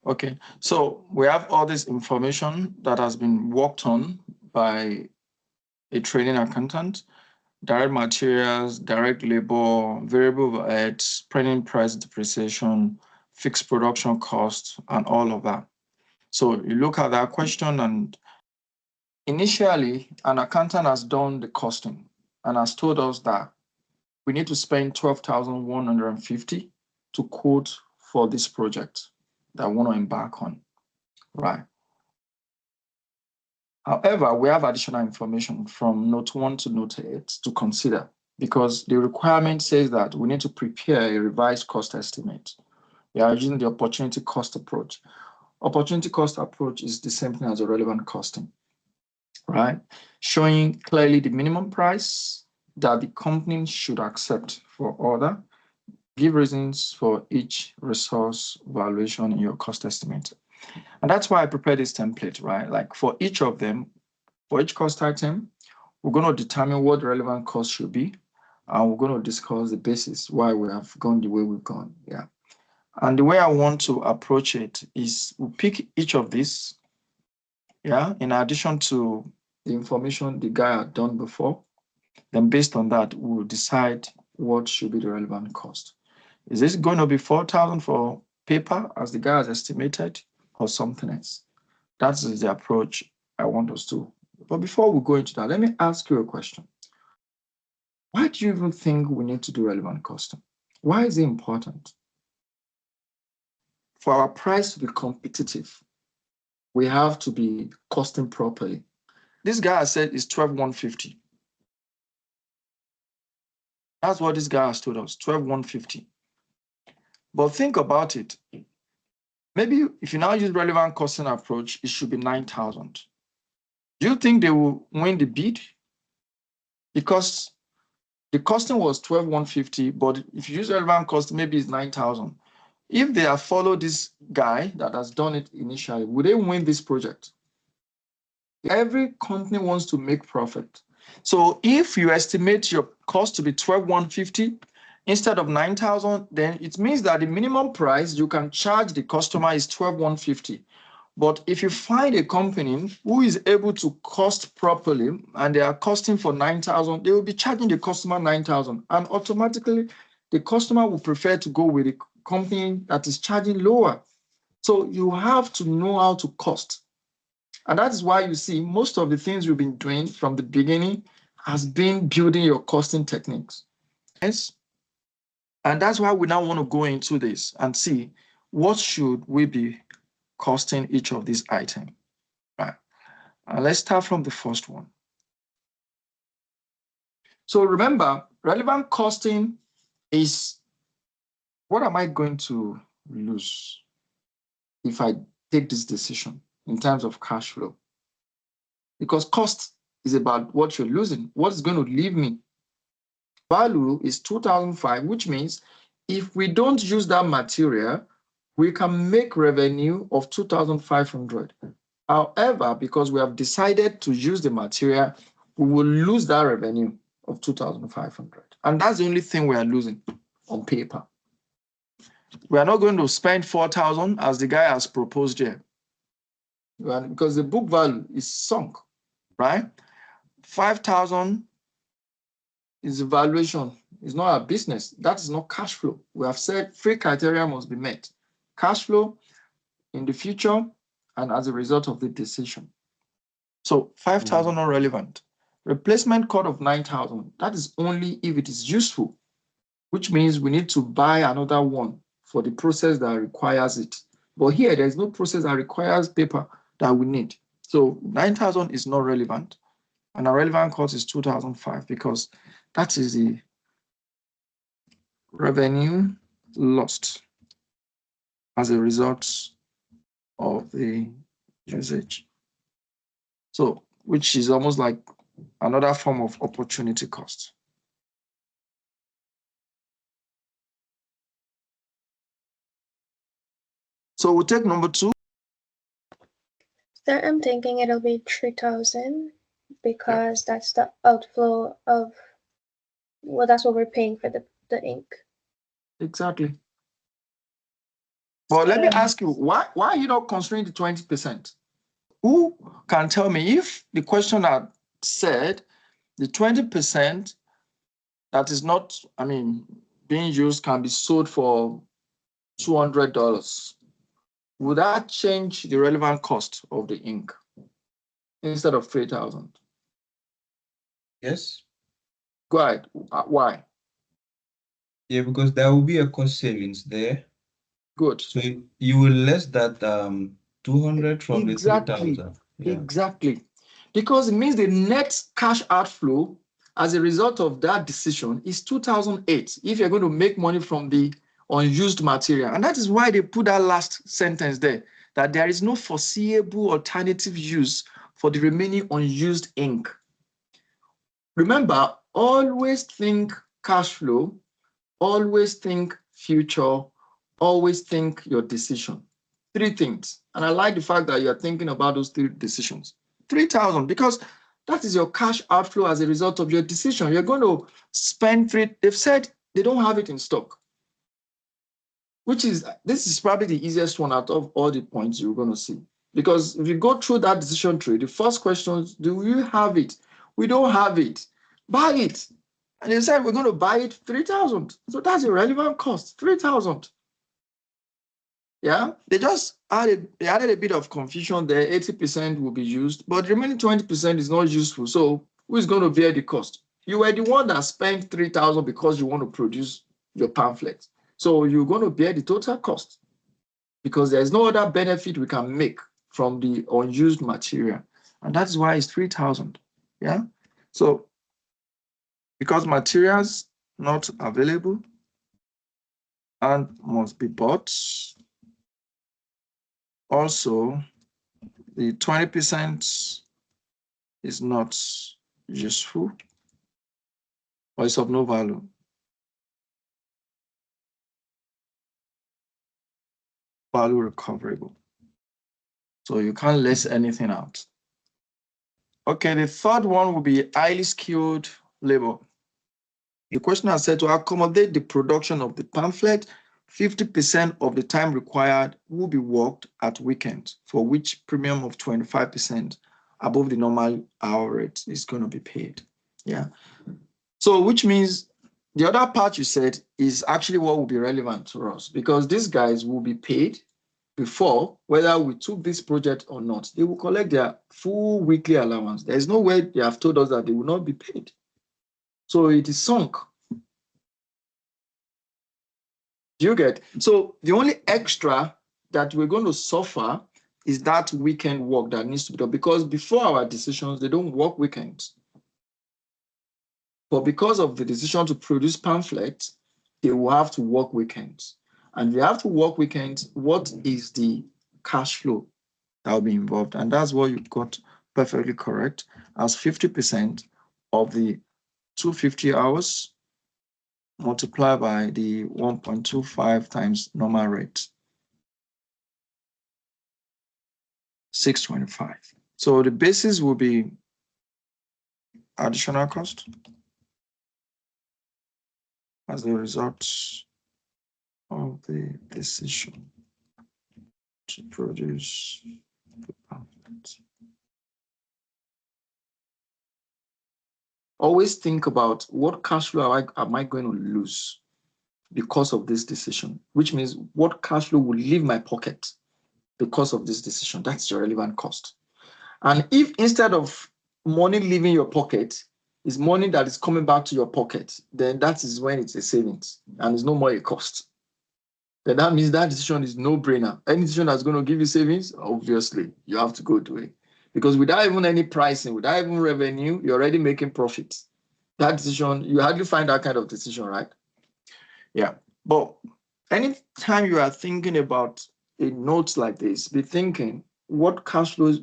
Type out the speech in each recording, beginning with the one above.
Okay, so we have all this information that has been worked on by a training accountant: direct materials, direct labor, variable overheads, printing price depreciation, fixed production costs, and all of that. So you look at that question, and initially, an accountant has done the costing and has told us that we need to spend 12,150 to quote for this project that I want to embark on, right? However, we have additional information from note 1 to note 8 to consider, because the requirement says that we need to prepare a revised cost estimate. We are using the opportunity cost approach. Opportunity cost approach is the same thing as a relevant costing, right? Showing clearly the minimum price that the company should accept for order. Give reasons for each resource valuation in your cost estimate. And that's why I prepared this template, right? Like for each of them, for each cost item, we're going to determine what the relevant cost should be, and we're going to discuss the basis why we have gone the way we've gone. Yeah. And the way I want to approach it is we'll pick each of these, yeah, in addition to the information the guy had done before. Then based on that, we'll decide what should be the relevant cost. Is this going to be 4,000 for paper as the guy has estimated, or something else? That is the approach I want us to. But before we go into that, let me ask you a question. Why do you even think we need to do relevant costing? Why is it important? For our price to be competitive, we have to be costing properly. This guy has said it's 12,150. That's what this guy has told us, 12,150. But think about it. Maybe if you now use relevant costing approach, it should be 9,000. Do you think they will win the bid? Because the costing was 12,150, but if you use relevant cost, maybe it's 9,000. If they have followed this guy that has done it initially, would they win this project? Every company wants to make profit. So if you estimate your cost to be 12,150 instead of 9,000, then it means that the minimum price you can charge the customer is 12,150. But if you find a company who is able to cost properly and they are costing for 9,000, they will be charging the customer 9,000. And automatically, the customer will prefer to go with a company that is charging lower. So you have to know how to cost. And that is why you see most of the things we've been doing from the beginning has been building your costing techniques. Yes. And that's why we now want to go into this and see what should we be costing each of these items. Right. Let's start from the first one. So remember, relevant costing is what am I going to lose if I take this decision in terms of cash flow? Because cost is about what you're losing. What is going to leave me? Value is 2005, which means if we don't use that material, we can make revenue of 2,500. However, because we have decided to use the material, we will lose that revenue of 2,500. And that's the only thing we are losing on paper. We are not going to spend 4,000 as the guy has proposed here, because the book value is sunk, right? 5,000 is the valuation. It's not a business. That is not cash flow. We have said three criteria must be met: cash flow in the future and as a result of the decision. So 5,000 not relevant. Replacement cost of 9,000. That is only if it is useful, which means we need to buy another one for the process that requires it. But here, there is no process that requires paper that we need. So 9,000 is not relevant. And our relevant cost is 2,005 because that is the revenue lost as a result of the usage. So, which is almost like another form of opportunity cost. So we'll take number 2. So I'm thinking it'll be 3,000 because that's the outflow of, well, that's what we're paying for the ink. Exactly. But let me ask you, why are you not considering the 20%? Who can tell me if the question had said the 20% that is not, being used can be sold for $200? Would that change the relevant cost of the ink instead of 3,000? Yes. Go ahead. Why? Yeah, because there will be a cost savings there. Good. So you will less that 200 from Exactly. the 3,000. Yeah. Exactly. Because it means the net cash outflow as a result of that decision is 2008 if you're going to make money from the unused material. And that is why they put that last sentence there, that there is no foreseeable alternative use for the remaining unused ink. Remember, always think cash flow, always think future, always think your decision. Three things. And I like the fact that you're thinking about those three decisions. 3,000, because that is your cash outflow as a result of your decision. You're going to spend they've said they don't have it in stock, this is probably the easiest one out of all the points you're going to see. Because if you go through that decision tree, the first question is, do you have it? We don't have it. Buy it. And they said, we're going to buy it 3,000. So that's a relevant cost, 3,000. Yeah, they added a bit of confusion there. 80% will be used, but the remaining 20% is not useful. So who is going to bear the cost? You were the one that spent 3,000 because you want to produce your pamphlet. So you're going to bear the total cost because there's no other benefit we can make from the unused material. And that's why it's 3,000. Yeah. So because materials not available and must be bought, also the 20% is not useful or is of no value. Value recoverable. So you can't less anything out. Okay, the third one will be highly skilled labor. The question has said to accommodate the production of the pamphlet, 50% of the time required will be worked at weekends, for which premium of 25% above the normal hour rate is going to be paid. Yeah. So which means the other part you said is actually what will be relevant to us, because these guys will be paid before, whether we took this project or not. They will collect their full weekly allowance. There is no way they have told us that they will not be paid. So it is sunk. Do you get? So the only extra that we're going to suffer is that weekend work that needs to be done, because before our decisions, they don't work weekends. But because of the decision to produce pamphlets, they will have to work weekends. And they have to work weekends. What is the cash flow that will be involved? And that's what you got perfectly correct, as 50% of the 250 hours multiplied by the 1.25 times normal rate, 625. So the basis will be additional cost as a result of the decision to produce the pamphlet. Always think about what cash flow am I going to lose because of this decision, which means what cash flow will leave my pocket because of this decision. That's your relevant cost. And if instead of money leaving your pocket is money that is coming back to your pocket, then that is when it's a savings and it's no more a cost. Then that means that decision is no-brainer. Any decision that's going to give you savings, obviously, you have to go do it. Because without even any pricing, without even revenue, you're already making profits. That decision, you hardly find that kind of decision, right? Yeah. But anytime you are thinking about a note like this, be thinking, what cash flows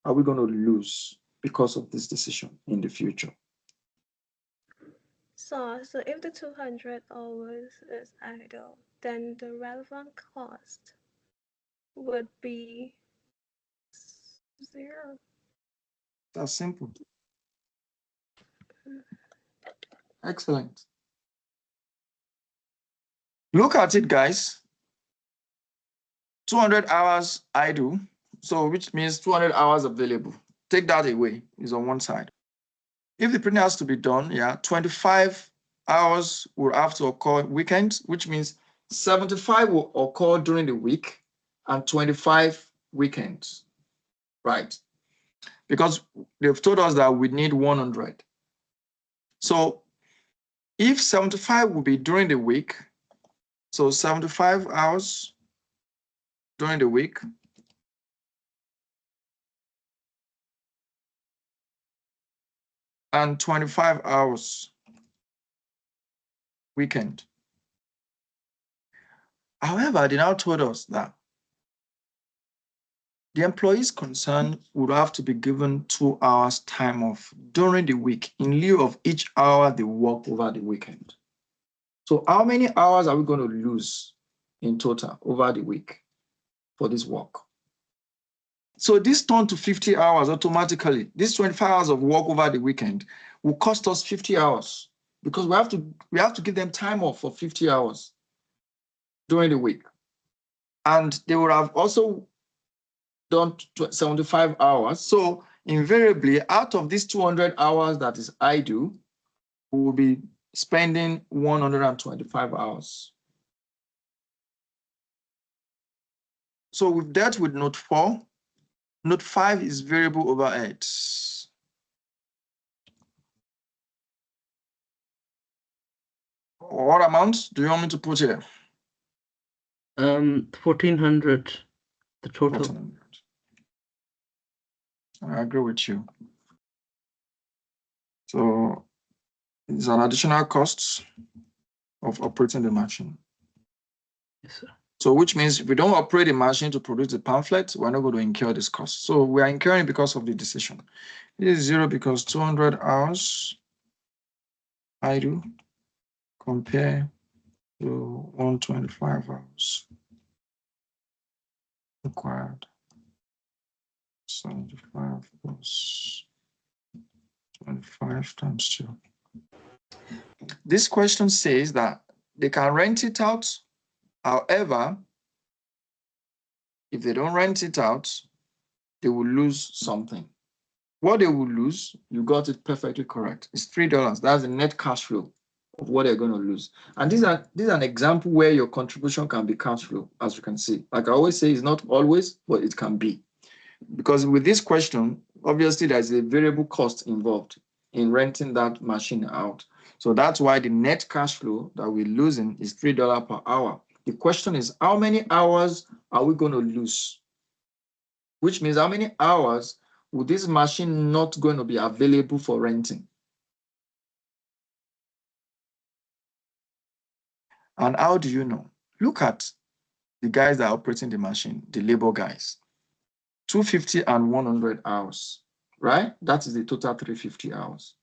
are we going to lose because of this decision in the future? So if the 200 hours is idle, then the relevant cost would be 0. That's simple. Excellent. Look at it, guys. 200 hours idle, so which means 200 hours available. Take that away, is on one side. If the printing has to be done, 25 hours will have to occur weekends, which means 75 will occur during the week and 25 weekends, right? Because they've told us that we need 100. So if 75 will be during the week, so 75 hours during the week, and 25 hours weekend. However, they now told us that the employees concerned would have to be given 2 hours time off during the week in lieu of each hour they work over the weekend. So how many hours are we going to lose in total over the week for this work? So this turned to 50 hours automatically. This 25 hours of work over the weekend will cost us 50 hours because we have to give them time off for 50 hours during the week. And they would have also done 75 hours. So invariably, out of these 200 hours that is idle, we will be spending 125 hours. So we've dealt with note 4. Note 5 is variable overheads. What amount do you want me to put here? 1400, the total. 1400. I agree with you. So it's an additional cost of operating the machine. Yes, sir. So which means if we don't operate the machine to produce the pamphlet, we're not going to incur this cost. So we are incurring because of the decision. This is 0 because 200 hours idle compare to 125 hours required. 75 plus 25 times 2. This question says that they can rent it out. However, if they don't rent it out, they will lose something. What they will lose, you got it perfectly correct. It's $3. That's the net cash flow of what they're going to lose. And this is an example where your contribution can be cash flow, as you can see. Like I always say, it's not always, but it can be. Because with this question, obviously there's a variable cost involved in renting that machine out. So that's why the net cash flow that we're losing is $3 per hour. The question is, how many hours are we going to lose? Which means how many hours will this machine not going to be available for renting? And how do you know? Look at the guys that are operating the machine, the labor guys. 250 and 100 hours, right? That is the total 350 hours.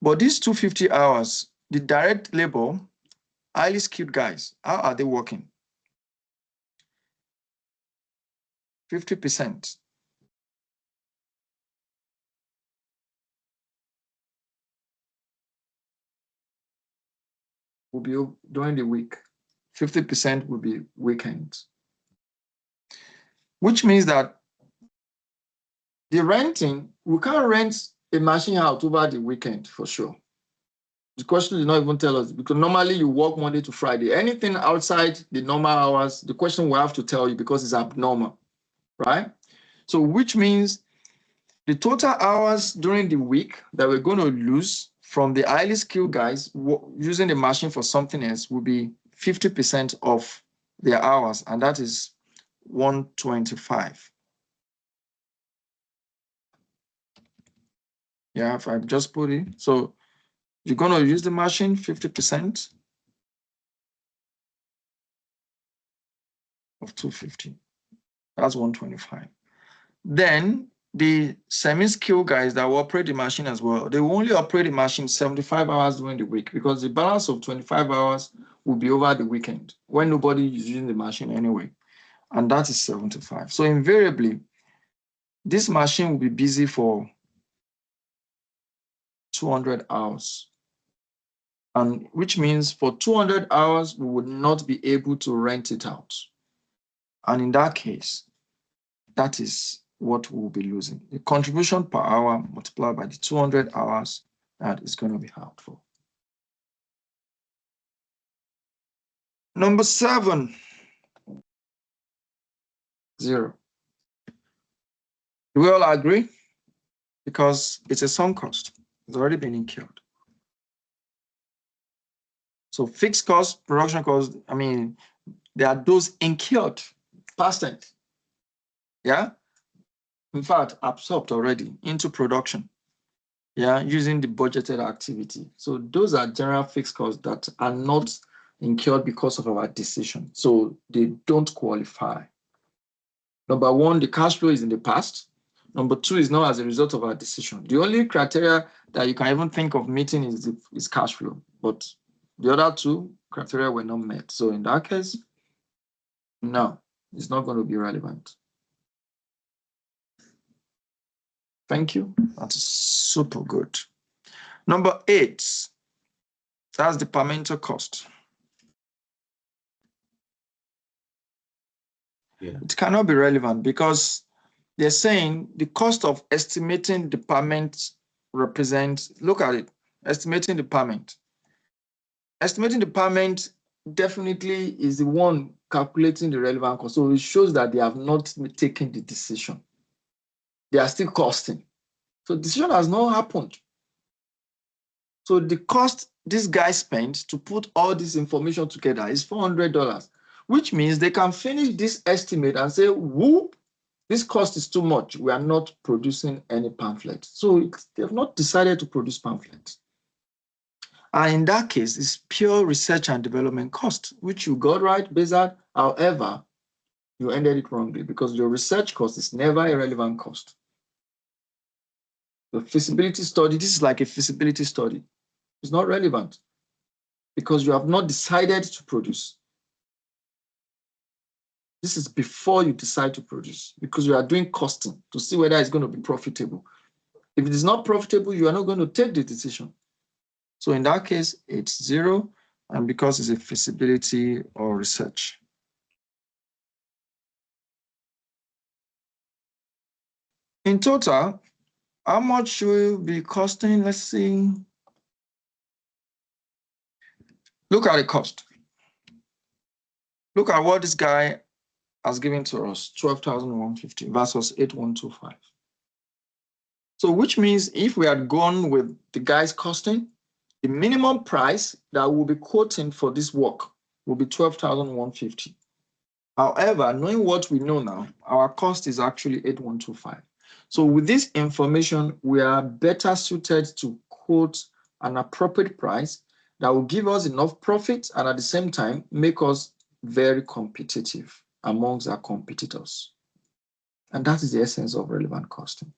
But these 250 hours, the direct labor, highly skilled guys, how are they working? 50%. Will be during the week. 50% will be weekends. Which means that the renting, we can't rent a machine out over the weekend for sure. The question did not even tell us, because normally you work Monday to Friday. Anything outside the normal hours, the question will have to tell you because it's abnormal, right? So which means the total hours during the week that we're going to lose from the highly skilled guys using the machine for something else will be 50% of their hours, and that is 125. Yeah, if I just put it, so you're going to use the machine 50% of 250. That's 125. Then the semi-skilled guys that will operate the machine as well, they will only operate the machine 75 hours during the week because the balance of 25 hours will be over the weekend when nobody is using the machine anyway. And that is 75. So invariably, this machine will be busy for 200 hours. And which means for 200 hours, we would not be able to rent it out. And in that case, that is what we'll be losing. The contribution per hour multiplied by the 200 hours that is going to be held for. Number 7, 0. Do we all agree? Because it's a sunk cost. It's already been incurred. So fixed cost, production cost, I mean, there are those incurred, past tense. Yeah? In fact, absorbed already into production. Yeah, using the budgeted activity. So those are general fixed costs that are not incurred because of our decision. So they don't qualify. Number 1, the cash flow is in the past. Number 2 is not as a result of our decision. The only criteria that you can even think of meeting is cash flow, but the other 2 criteria were not met. So in that case, no, it's not going to be relevant. Thank you. That's super good. Number 8, that's the departmental cost. Yeah. It cannot be relevant because they're saying the cost of estimating department represents, look at it, estimating department. Estimating department definitely is the one calculating the relevant cost. So it shows that they have not taken the decision. They are still costing. So decision has not happened. So the cost this guy spent to put all this information together is $400, which means they can finish this estimate and say, whoop, this cost is too much. We are not producing any pamphlet. So they have not decided to produce pamphlets. And in that case, it's pure research and development cost, which you got right, Bezard. However, you ended it wrongly because your research cost is never a relevant cost. The feasibility study, this is like a feasibility study. It's not relevant because you have not decided to produce. This is before you decide to produce because you are doing costing to see whether it's going to be profitable. If it is not profitable, you are not going to take the decision. So in that case, it's 0, and because it's a feasibility or research. In total, how much will be costing? Let's see. Look at the cost. Look at what this guy has given to us, 12,150 versus 8,125. So which means if we had gone with the guy's costing, the minimum price that we'll be quoting for this work will be 12,150. However, knowing what we know now, our cost is actually 8,125. So with this information, we are better suited to quote an appropriate price that will give us enough profit and at the same time make us very competitive amongst our competitors. And that is the essence of relevant costing.